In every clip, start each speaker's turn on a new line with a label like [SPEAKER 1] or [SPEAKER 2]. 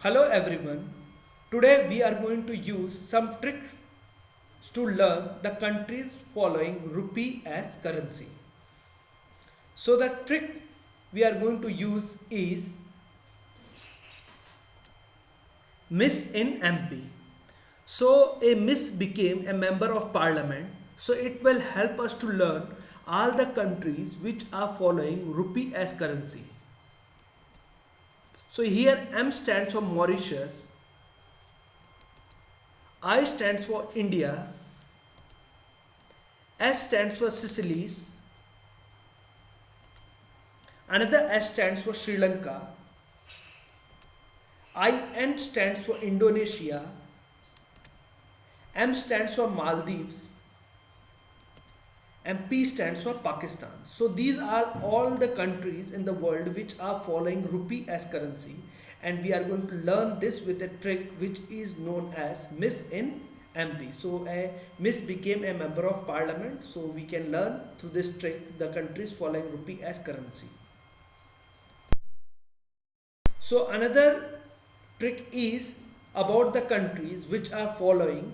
[SPEAKER 1] Hello everyone. Today we are going to use some tricks to learn the countries following rupee as currency. So the trick we are going to use is Miss in MP. So a Miss became a member of parliament. So it will help us to learn all the countries which are following rupee as currency. So here M stands for Mauritius, I stands for India, S stands for Seychelles, another S stands for Sri Lanka, IN stands for Indonesia, M stands for Maldives, and P stands for Pakistan. So these are all the countries in the world which are following rupee as currency, and we are going to learn this with a trick which is known as Miss in MP. So a Miss became a member of parliament, so we can learn through this trick the countries following rupee as currency. So another trick is about the countries which are following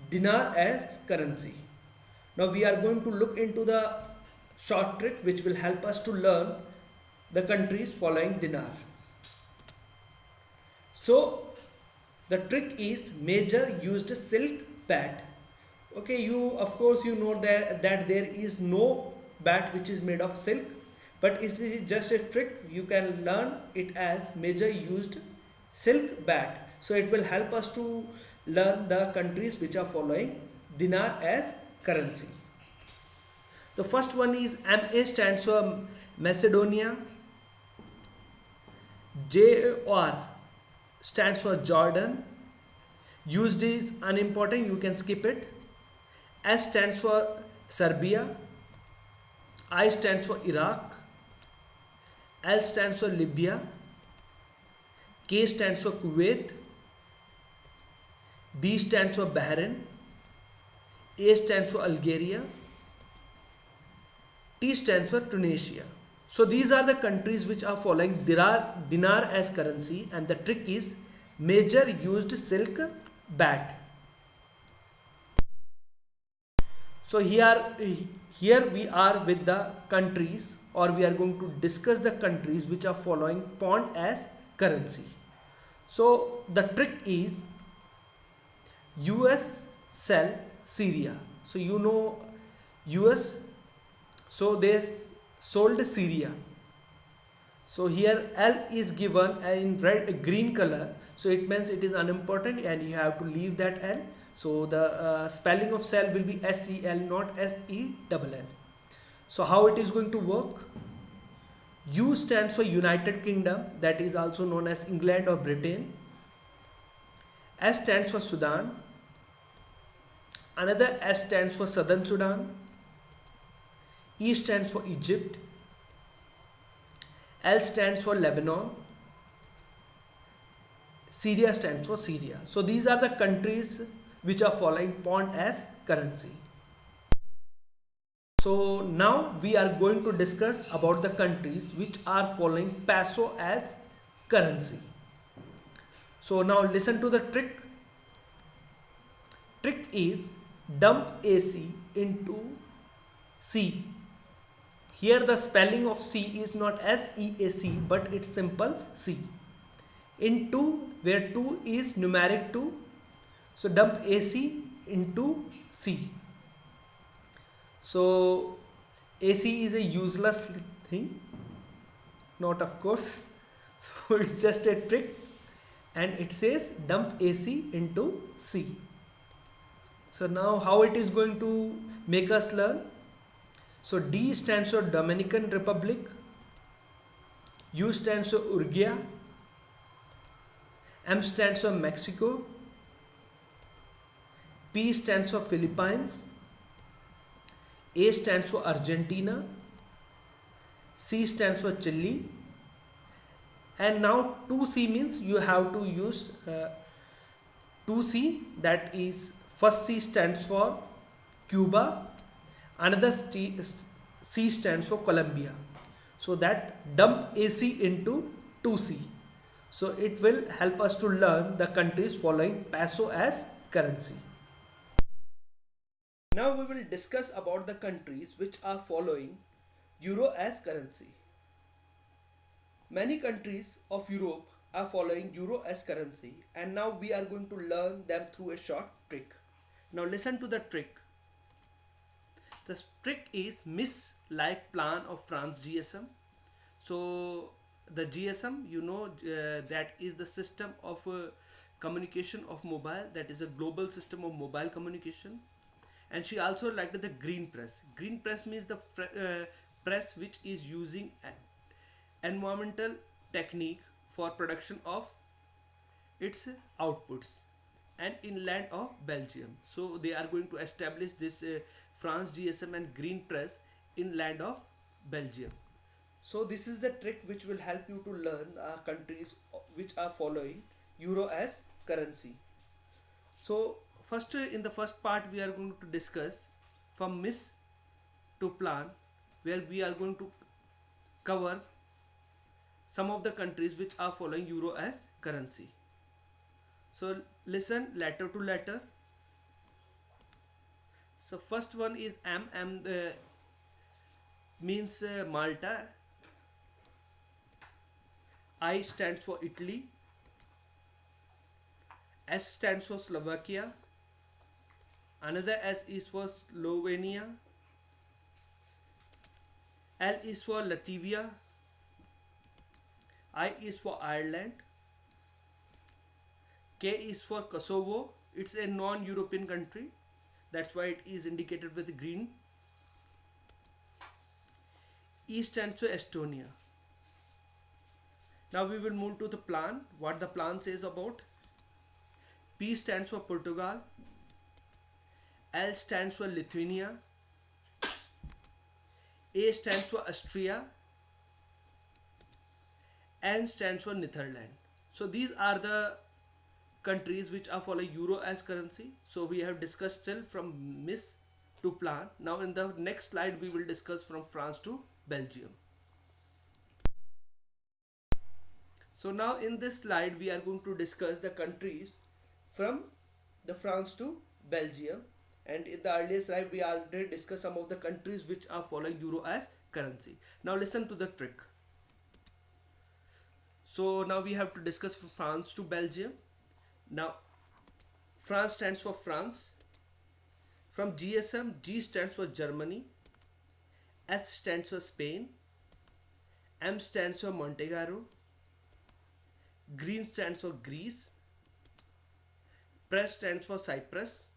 [SPEAKER 1] dinar as currency. Now we are going to look into the short trick which will help us to learn the countries following dinar. So the trick is major used silk bat. Okay, you of course you know that there is no bat which is made of silk, but it is just a trick. You can learn it as major used silk bat. So it will help us to learn the countries which are following dinar as currency. The first one is MA stands for Macedonia, JOR stands for Jordan, used is unimportant, you can skip it. S stands for Serbia, I stands for Iraq, L stands for Libya, K stands for Kuwait, B stands for Bahrain, A stands for Algeria, T stands for Tunisia. So these are the countries which are following dinar as currency, and the trick is major used silk bat. So here we are with the countries, or we are going to discuss the countries which are following pound as currency. So the trick is US sell Syria. So you know US, so they sold Syria. So here L is given in green color, so it means it is unimportant and you have to leave that L. So the spelling of sell will be SEL, not SELL. So how it is going to work? U stands for United Kingdom, that is also known as England or Britain. S stands for Sudan, another S stands for Southern Sudan, E stands for Egypt, L stands for Lebanon, Syria stands for Syria. So these are the countries which are following pound as currency. So now we are going to discuss about the countries which are following peso as currency. So now listen to the trick. Trick is dump AC into C. Here the spelling of C is not SEAC, but it's simple C. Into, where 2 is numeric 2. So dump AC into C. So AC is a useless thing, not of course. So it's just a trick, and it says dump AC into C. So now how it is going to make us learn? So D stands for Dominican Republic, U stands for Uruguay, M stands for Mexico, P stands for Philippines, A stands for Argentina, C stands for Chile, and now 2C means you have to use 2C, that is first C stands for Cuba, another C stands for Colombia. So that dump AC into 2C. So it will help us to learn the countries following peso as currency. Now we will discuss about the countries which are following euro as currency. Many countries of Europe are following euro as currency, and now we are going to learn them through a short trick. Now listen to the trick. The trick is miss like plan of France GSM. So the GSM, that is the system of communication of mobile, that is a global system of mobile communication. And she also liked the green press. Green press means the press which is using environmental technique for production of its outputs, and inland of Belgium. So they are going to establish this France GSM and green press inland of Belgium. So this is the trick which will help you to learn countries which are following euro as currency. So first, in the first part we are going to discuss from miss to plan, where we are going to cover some of the countries which are following euro as currency. So listen letter to letter. So first one is M means Malta. I stands for Italy. S stands for Slovakia. Another S is for Slovenia. L is for Latvia. I is for Ireland. K is for Kosovo. It's a non-European country. That's why it is indicated with green. E stands for Estonia. Now we will move to the plan. What the plan says about. P stands for Portugal. L stands for Lithuania. A stands for Austria. N stands for Netherlands. So these are the countries which are following euro as currency. So we have discussed still from miss to plan. Now in the next slide we will discuss from France to Belgium. So now in this slide we are going to discuss the countries from the France to Belgium, and in the earlier slide we already discussed some of the countries which are following euro as currency. Now listen to the trick. So now we have to discuss from France to Belgium. Now France stands for France. From GSM, G stands for Germany. S stands for Spain. M stands for Montenegro. Green stands for Greece. Press stands for Cyprus.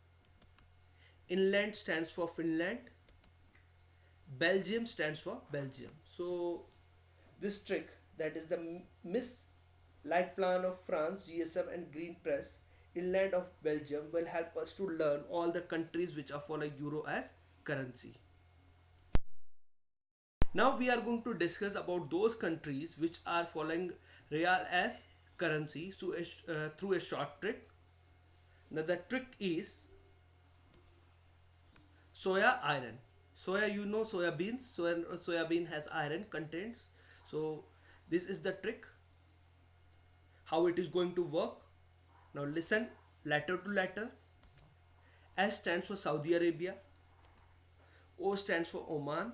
[SPEAKER 1] Inland stands for Finland. Belgium stands for Belgium. So this trick, that is the miss like plan of France GSM and green press inland of Belgium, will help us to learn all the countries which are following euro as currency. Now we are going to discuss about those countries which are following real as currency through a short trick. Now the trick is soya iron. Soya, soya beans. Soya bean has iron contents. So this is the trick, how it is going to work. Now listen letter to letter. S stands for Saudi Arabia. O stands for Oman.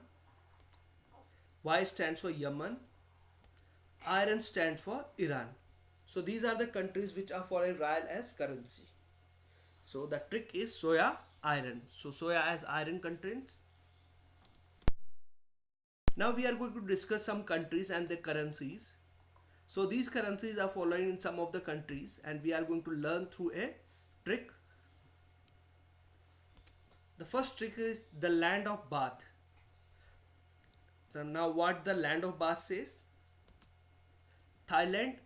[SPEAKER 1] Y stands for Yemen. Iron stands for Iran. So these are the countries which are following real as currency. So the trick is soya iron. So soya has iron contents. Now we are going to discuss some countries and their currencies. So these currencies are following in some of the countries, and we are going to learn through a trick. The first trick is the land of Bath. So now what the land of Bath says? Thailand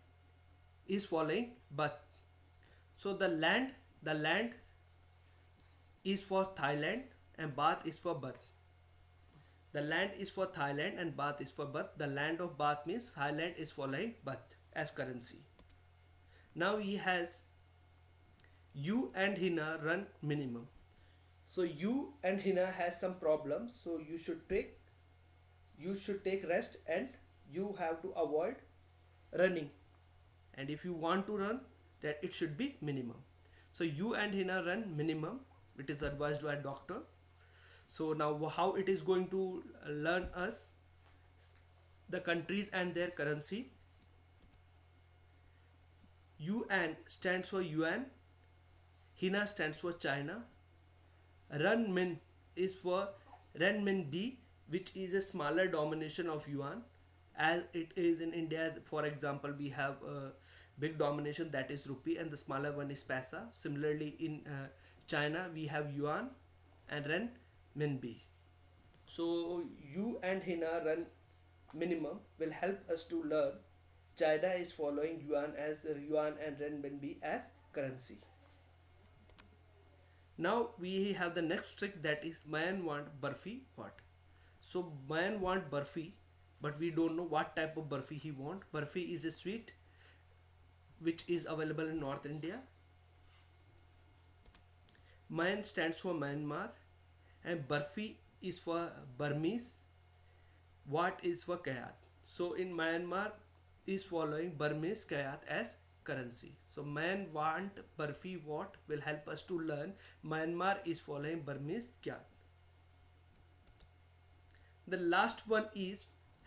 [SPEAKER 1] is following Bath. So the land is for Thailand and Bath is for Bath. The land is for Thailand and Bath is for Bath. The land of Bath means Thailand is following Bath as currency. Now he has you and Hina run minimum. So you and Hina has some problems. So you should take rest, and you have to avoid running, and if you want to run, that it should be minimum. So you and Hina run minimum, it is advised by doctor. So now how it is going to learn us the countries and their currency. UN stands for yuan, Hina stands for China, Renmin is for renminbi, which is a smaller domination of yuan, as it is in India. For example, we have a big domination, that is rupee, and the smaller one is paisa. Similarly, in China we have yuan and renminbi. So you and Hina run minimum will help us to learn. China is following yuan as yuan and renminbi as currency. Now we have the next trick, that is man want barfi what. So man want barfi, but we don't know what type of barfi he want. Barfi is a sweet which is available in North India. Man stands for Myanmar and barfi is for Burmese. What is for Kayat. So in Myanmar is following Burmese Kayat as currency. So man want barfi what will help us to learn Myanmar is following Burmese Kyat. The last one is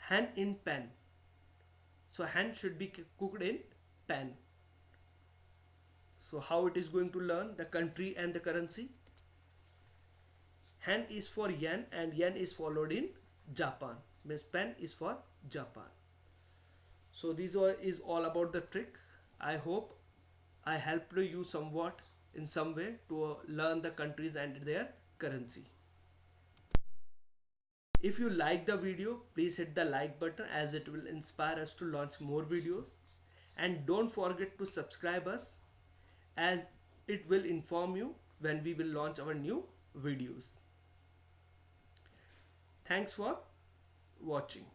[SPEAKER 1] hen in pan. So hen should be cooked in pan. So how it is going to learn the country and the currency. Hen is for yen and yen is followed in Japan. Means pen is for Japan. So this is all about the trick. I hope I helped you somewhat in some way to learn the countries and their currency. If you like the video, please hit the like button as it will inspire us to launch more videos. And don't forget to subscribe us as it will inform you when we will launch our new videos. Thanks for watching.